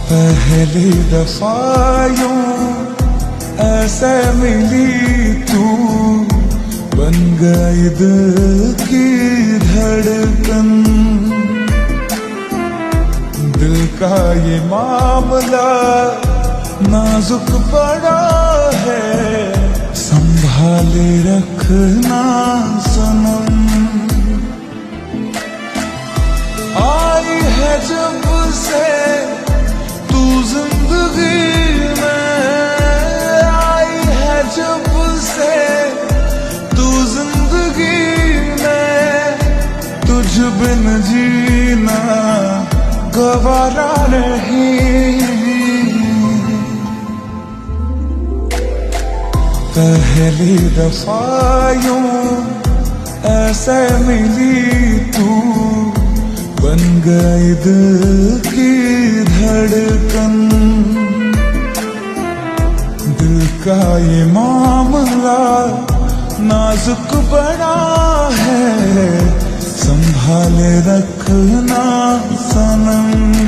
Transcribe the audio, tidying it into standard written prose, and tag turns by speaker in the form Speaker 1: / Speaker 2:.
Speaker 1: पहली दफा यूं ऐसे मिली तू, बन गई दिल की धड़कन। दिल का ये मामला नाजुक पड़ा है, संभाले रखना सनम। आई है जब से तू जिंदगी में, आई है जब से तू जिंदगी में, तुझ बिन जीना गवारा नहीं। पहली दफा यूं ऐसे मिली तू, बन गई दिल की धड़कन। दिल का ये मामला नाजुक बड़ा है, संभाले रखना